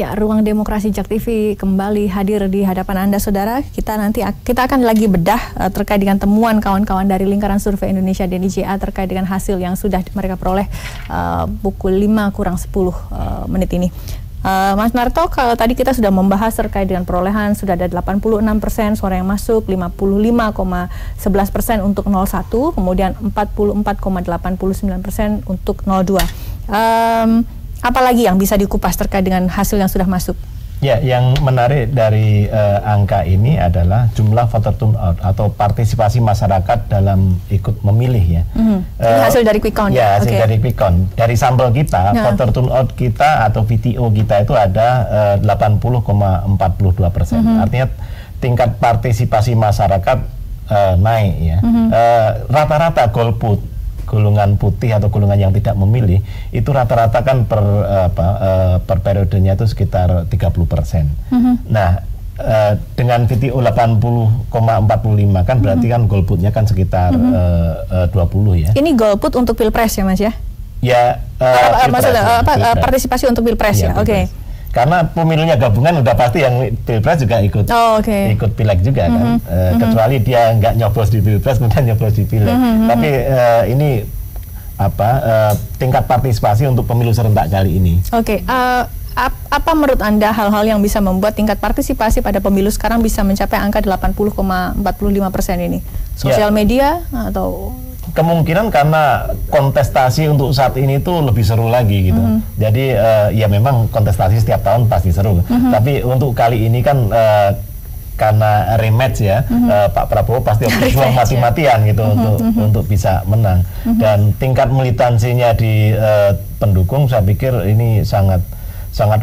Ya, Ruang Demokrasi Jak TV kembali hadir di hadapan Anda, Saudara. Kita akan lagi bedah terkait dengan temuan kawan-kawan dari Lingkaran Survei Indonesia DNIJA terkait dengan hasil yang sudah mereka peroleh pukul 5:10 ini. Mas Narto, kalau tadi kita sudah membahas terkait dengan perolehan, sudah ada 86% suara yang masuk, 55,11% untuk 01, kemudian 44,89% untuk 02. Apalagi yang bisa dikupas terkait dengan hasil yang sudah masuk? Ya, yang menarik dari angka ini adalah jumlah voter turnout atau partisipasi masyarakat dalam ikut memilih ya. Ini hasil dari quick count. Ya, hasil dari quick count. Dari sampel kita, voter turnout kita atau VTO kita itu ada 80,42%. Artinya tingkat partisipasi masyarakat naik ya. Rata-rata golput, golongan putih atau golongan yang tidak memilih itu rata-rata kan per periodenya itu sekitar 30%. Nah, dengan VTO 80,45 kan berarti kan golputnya kan sekitar 20 ya. Ini golput untuk Pilpres ya, Mas ya? Ya, maksudnya partisipasi untuk Pilpres ya. Oke. Karena pemilunya gabungan udah pasti yang Pilpres juga ikut ikut Pileg juga kan, kecuali dia nggak nyoblos di Pilpres kemudian nyoblos di Pileg. Tapi ini tingkat partisipasi untuk pemilu serentak kali ini. Apa menurut Anda hal-hal yang bisa membuat tingkat partisipasi pada pemilu sekarang bisa mencapai angka 80,45% ini? Sosial media atau? Kemungkinan karena kontestasi untuk saat ini tuh lebih seru lagi gitu. Jadi ya memang kontestasi setiap tahun pasti seru. Tapi untuk kali ini kan karena rematch ya, Pak Prabowo pasti berjuang mati-matian gitu untuk bisa menang. Dan tingkat militansinya di pendukung saya pikir ini sangat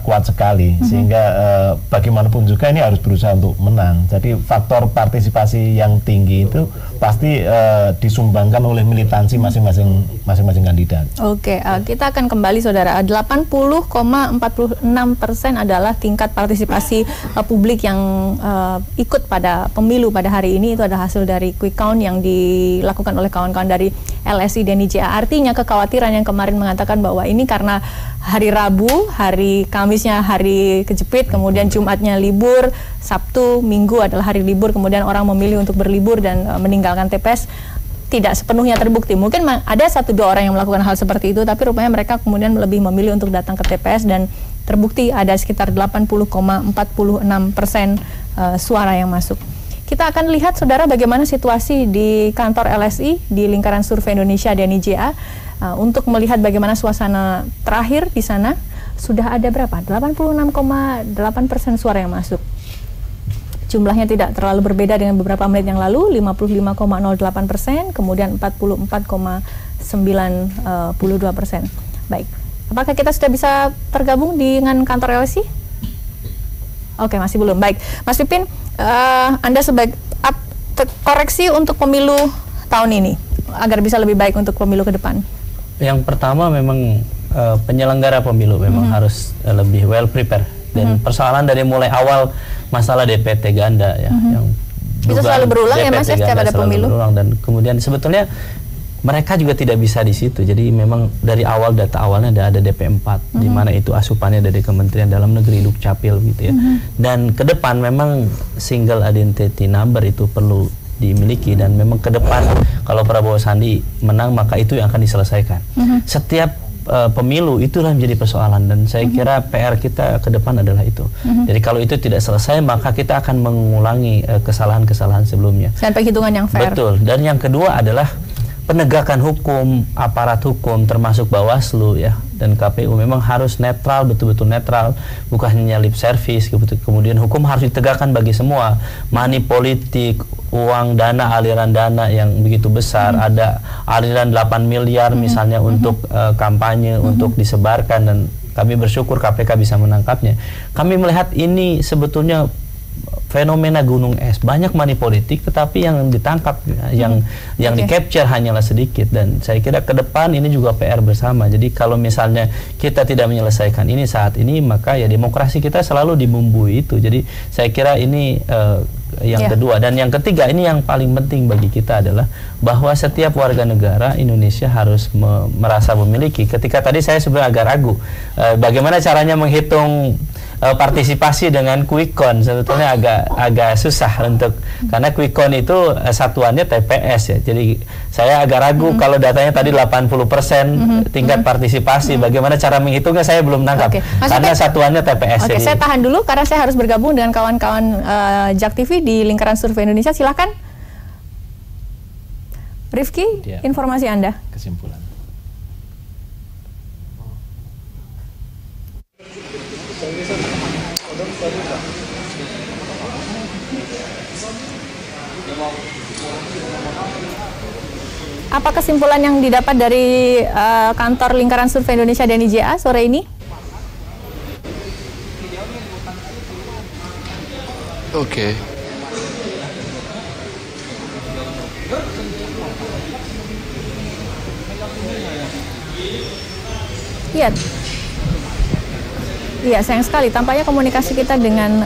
kuat sekali, sehingga bagaimanapun juga ini harus berusaha untuk menang. Jadi faktor partisipasi yang tinggi itu pasti disumbangkan oleh militansi masing-masing kandidat. Kita akan kembali, Saudara. 80,46% adalah tingkat partisipasi publik yang ikut pada pemilu pada hari ini. Itu adalah hasil dari quick count yang dilakukan oleh kawan-kawan dari LSI DNIJA. Artinya kekhawatiran yang kemarin mengatakan bahwa ini karena hari Rabu, hari Kamisnya hari kejepit, kemudian Jumatnya libur, Sabtu, Minggu adalah hari libur, kemudian orang memilih untuk berlibur dan meninggalkan TPS, tidak sepenuhnya terbukti. Mungkin ada 1-2 orang yang melakukan hal seperti itu, tapi rupanya mereka kemudian lebih memilih untuk datang ke TPS dan terbukti ada sekitar 80,46% suara yang masuk. Kita akan lihat, Saudara, bagaimana situasi di kantor LSI di Lingkaran Survei Indonesia DNIJA untuk melihat bagaimana suasana terakhir di sana. Sudah ada berapa? 86,8% suara yang masuk. Jumlahnya tidak terlalu berbeda dengan beberapa menit yang lalu, 55,08%, kemudian 44,92%. Baik, apakah kita sudah bisa tergabung dengan kantor LSI? Oke, masih belum. Baik, Mas Pipin, Anda sebagai koreksi untuk pemilu tahun ini agar bisa lebih baik untuk pemilu ke depan. Yang pertama memang penyelenggara pemilu memang harus lebih well prepare, dan persoalan dari mulai awal masalah DPT ganda ya, yang itu selalu berulang ya, Mas, setiap ada pemilu. Dan kemudian sebetulnya mereka juga tidak bisa di situ. Jadi memang dari awal, data awalnya ada DP4 di mana itu asupannya dari Kementerian Dalam Negeri, Dukcapil gitu ya. Dan ke depan memang single identity number itu perlu dimiliki, dan memang ke depan kalau Prabowo Sandi menang maka itu yang akan diselesaikan. Setiap pemilu itulah menjadi persoalan, dan saya kira PR kita ke depan adalah itu. Jadi kalau itu tidak selesai maka kita akan mengulangi kesalahan-kesalahan sebelumnya. Dan perhitungan yang fair. Betul. Dan yang kedua adalah penegakan hukum, aparat hukum termasuk Bawaslu ya, dan KPU memang harus netral, betul-betul netral, bukan hanya lip service. Kemudian hukum harus ditegakkan bagi semua. Money politik, uang dana, aliran dana yang begitu besar, ada aliran 8 miliar misalnya untuk kampanye, untuk disebarkan, dan kami bersyukur KPK bisa menangkapnya. Kami melihat ini sebetulnya fenomena gunung es, banyak money politik tetapi yang ditangkap, yang di-capture hanyalah sedikit. Dan saya kira ke depan ini juga PR bersama. Jadi kalau misalnya kita tidak menyelesaikan ini saat ini, maka ya demokrasi kita selalu dibumbui itu. Jadi saya kira ini yang kedua. Dan yang ketiga, ini yang paling penting bagi kita adalah bahwa setiap warga negara Indonesia harus merasa memiliki. Ketika tadi saya sebenarnya agak ragu bagaimana caranya menghitung partisipasi dengan quick count sebetulnya agak susah untuk, karena quick count itu satuannya TPS ya. Jadi saya agak ragu kalau datanya tadi 80% tingkat partisipasi, bagaimana cara menghitungnya saya belum nangkap. Karena satuannya TPS. Oke, saya tahan dulu karena saya harus bergabung dengan kawan-kawan JAK TV di lingkaran survei Indonesia. Silakan Rifki, informasi Anda. Kesimpulan. Apa kesimpulan yang didapat dari kantor lingkaran survei Indonesia DNI-JA sore ini? Oke. Iya. Iya, sayang sekali. Tampaknya komunikasi kita dengan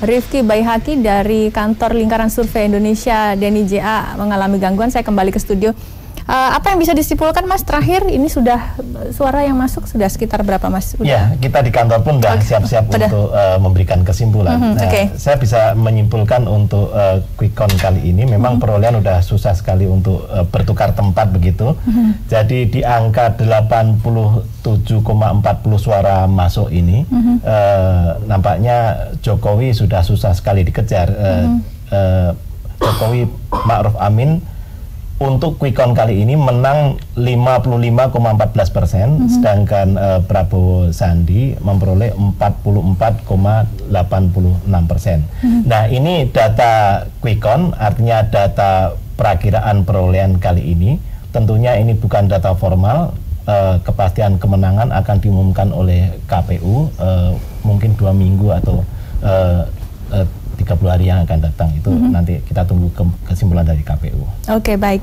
Rifki Baihaqi dari kantor lingkaran survei Indonesia DNI-JA mengalami gangguan. Saya kembali ke studio. Apa yang bisa disimpulkan, Mas? Terakhir ini sudah suara yang masuk sudah sekitar berapa, Mas? Ya, kita di kantor pun sudah siap-siap untuk memberikan kesimpulan. Saya bisa menyimpulkan untuk quick count kali ini memang perolehan sudah susah sekali untuk bertukar tempat begitu. Jadi di angka 87,40 suara masuk ini nampaknya Jokowi sudah susah sekali dikejar. Jokowi Ma'ruf Amin untuk quick count kali ini menang 55,14%, sedangkan Prabowo Sandi memperoleh 44,86%. Nah, ini data quick count, artinya data perakiraan perolehan kali ini. Tentunya ini bukan data formal, kepastian kemenangan akan diumumkan oleh KPU mungkin 2 minggu atau 30 hari yang akan datang. Itu nanti kita tunggu kesimpulan dari KPU. Oke, baik.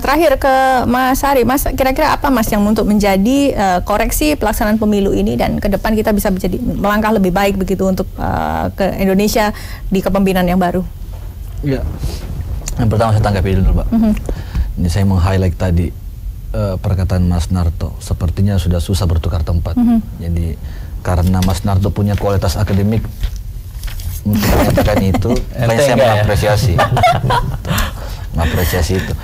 Terakhir ke Mas Ari. Mas, kira-kira apa Mas yang untuk menjadi koreksi pelaksanaan pemilu ini dan ke depan kita bisa menjadi melangkah lebih baik begitu untuk ke Indonesia di kepemimpinan yang baru? Ya, yang pertama saya tanggapi dulu, Pak. Ini saya meng-highlight tadi perkataan Mas Narto. Sepertinya sudah susah bertukar tempat. Jadi karena Mas Narto punya kualitas akademik untuk mengatakan itu, makanya saya mengapresiasi. Mengapresiasi itu.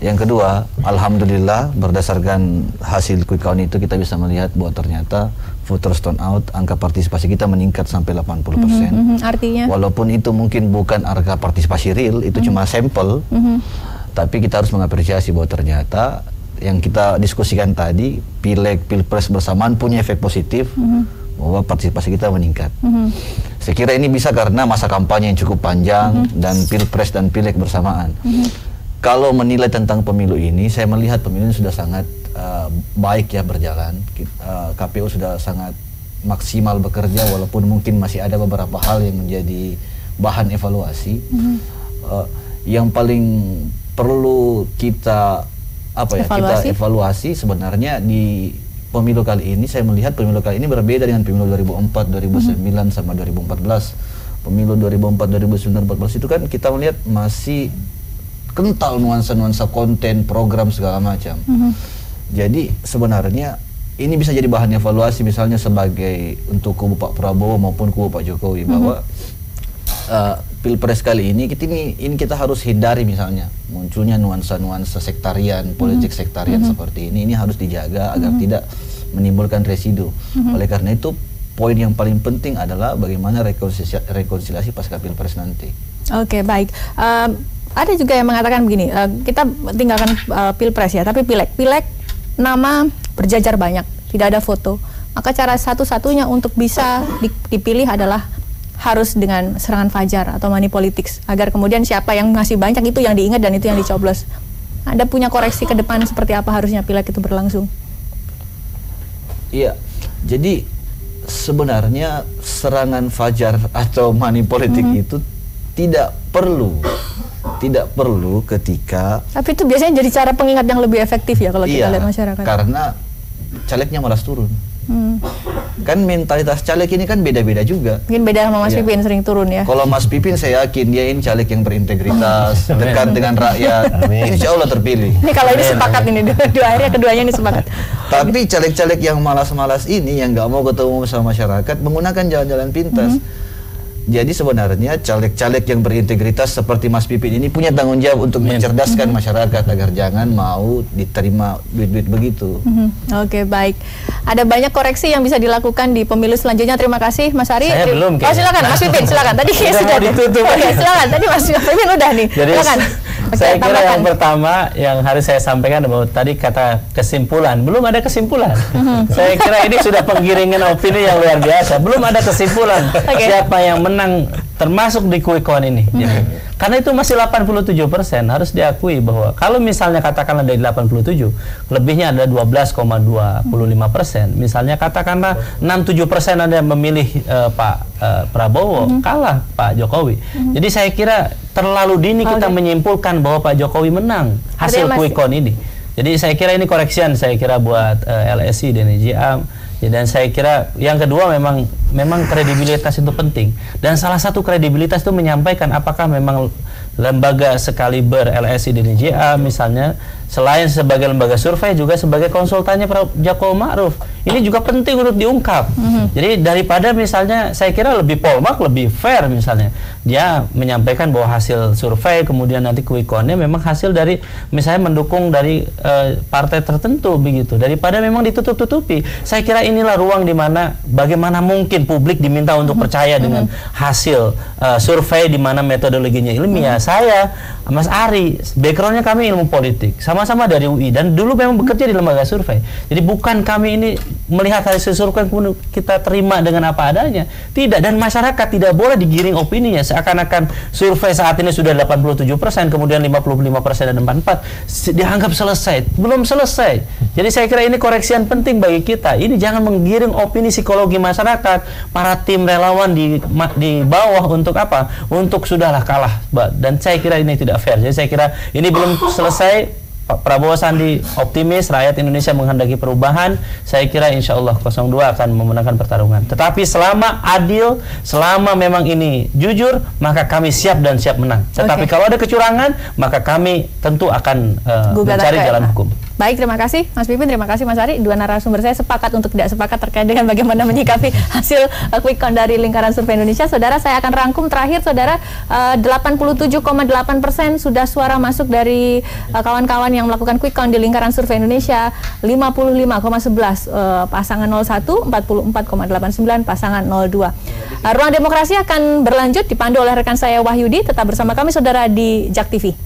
Yang kedua, alhamdulillah berdasarkan hasil quick count itu kita bisa melihat bahwa ternyata voters turnout, angka partisipasi kita meningkat sampai 80%. Artinya? Walaupun itu mungkin bukan angka partisipasi real, itu cuma sampel, tapi kita harus mengapresiasi bahwa ternyata yang kita diskusikan tadi, pileg, pilpres bersamaan punya efek positif, bahwa partisipasi kita meningkat. Saya kira ini bisa karena masa kampanye yang cukup panjang dan pilpres dan pileg bersamaan. Kalau menilai tentang pemilu ini, saya melihat pemilu ini sudah sangat baik ya berjalan. KPU sudah sangat maksimal bekerja, walaupun mungkin masih ada beberapa hal yang menjadi bahan evaluasi. Yang paling perlu kita kita evaluasi sebenarnya di pemilu kali ini. Saya melihat pemilu kali ini berbeda dengan pemilu 2004, 2009 sama 2014. Pemilu 2004, 2009, 2014 itu kan kita melihat masih kental nuansa-nuansa konten, program segala macam. Jadi sebenarnya ini bisa jadi bahan evaluasi misalnya sebagai untuk kubu Pak Prabowo maupun kubu Pak Jokowi, bahwa pilpres kali ini kita harus hindari misalnya munculnya nuansa-nuansa sektarian, politik sektarian seperti ini. Ini harus dijaga agar tidak menimbulkan residu. Oleh karena itu poin yang paling penting adalah bagaimana rekonsiliasi pasca pilpres nanti. Oke, baik. Ada juga yang mengatakan begini, kita tinggalkan pilpres ya, tapi pileg nama berjajar banyak, tidak ada foto. Maka cara satu-satunya untuk bisa dipilih adalah harus dengan serangan fajar atau money politics, agar kemudian siapa yang ngasih banyak itu yang diingat dan itu yang dicoblos. Anda punya koreksi ke depan seperti apa harusnya pileg itu berlangsung? Iya, jadi sebenarnya serangan fajar atau money politik itu tidak perlu ketika. Tapi itu biasanya jadi cara pengingat yang lebih efektif ya kalau kita lihat masyarakat. Karena calegnya malas turun. Kan mentalitas caleg ini kan beda-beda juga. Mungkin beda sama Mas Pipin, sering turun ya. Kalau Mas Pipin saya yakin dia ini caleg yang berintegritas, dekat dengan rakyat. Insya Allah terpilih. Ini kalau ini sepakat ini akhirnya keduanya ini sepakat. Tapi caleg-caleg yang malas-malas ini yang nggak mau ketemu sama masyarakat menggunakan jalan-jalan pintas. Jadi sebenarnya caleg-caleg yang berintegritas seperti Mas Pipin ini punya tanggung jawab untuk mencerdaskan masyarakat agar jangan mau diterima duit-duit begitu. Oke, baik. Ada banyak koreksi yang bisa dilakukan di pemilu selanjutnya. Terima kasih Mas Ari. Saya belum. Oh, silakan Mas Pipin, silakan. Tadi sudah ditutup. Oke, silakan. Tadi Mas Pipin udah nih. Jadi, silakan. Saya kira yang pertama yang harus saya sampaikan bahwa tadi kata kesimpulan, belum ada kesimpulan. Saya kira ini sudah penggiringan opini yang luar biasa. Belum ada kesimpulan siapa yang menang termasuk di quick count ini. Karena itu masih 87%, harus diakui bahwa kalau misalnya katakanlah dari 87, lebihnya ada 12,25%. Misalnya katakanlah 67% ada yang memilih Pak Prabowo, kalah Pak Jokowi. Jadi saya kira terlalu dini kita menyimpulkan bahwa Pak Jokowi menang hasil quick count ini. Jadi saya kira ini koreksian saya kira buat LSI dan DNIJA. Dan saya kira yang kedua memang kredibilitas itu penting. Dan salah satu kredibilitas itu menyampaikan apakah memang lembaga sekaliber LSI dan DNIJA misalnya selain sebagai lembaga survei juga sebagai konsultannya Jokowi Ma'ruf. Ini juga penting untuk diungkap. Jadi daripada misalnya saya kira lebih polmak, lebih fair misalnya dia menyampaikan bahwa hasil survei kemudian nanti quick count-nya memang hasil dari misalnya mendukung dari partai tertentu begitu. Daripada memang ditutup-tutupi. Saya kira inilah ruang di mana bagaimana mungkin publik diminta untuk percaya dengan hasil survei di mana metodologinya ilmiah. Saya, Mas Ari, backgroundnya kami ilmu politik, sama-sama dari UI dan dulu memang bekerja di lembaga survei. Jadi bukan kami ini melihat hasil survei kemudian kita terima dengan apa adanya. Tidak, dan masyarakat tidak boleh digiring opininya seakan-akan survei saat ini sudah 87%, kemudian 55% dan 44% dianggap selesai. Belum selesai. Jadi saya kira ini koreksian penting bagi kita. Ini jangan menggiring opini psikologi masyarakat, para tim relawan di bawah untuk apa? Untuk sudahlah kalah. Dan saya kira ini tidak fair. Jadi saya kira ini belum selesai. Pak Prabowo Sandi optimis rakyat Indonesia menghendaki perubahan. Saya kira insya Allah 02 akan memenangkan pertarungan. Tetapi selama adil, selama memang ini jujur, maka kami siap dan siap menang. Tetapi kalau ada kecurangan, maka kami tentu akan mencari jalan hukum. Baik, terima kasih Mas Pipin, terima kasih Mas Ari. Dua narasumber saya sepakat untuk tidak sepakat terkait dengan bagaimana menyikapi hasil quick count dari Lingkaran Survei Indonesia. Saudara, saya akan rangkum terakhir, saudara. 87,8% sudah suara masuk dari kawan-kawan yang melakukan quick count di Lingkaran Survei Indonesia. 55,11 pasangan 01, 44,89 pasangan 02. Ruang Demokrasi akan berlanjut dipandu oleh rekan saya Wahyudi. Tetap bersama kami saudara di JAK TV.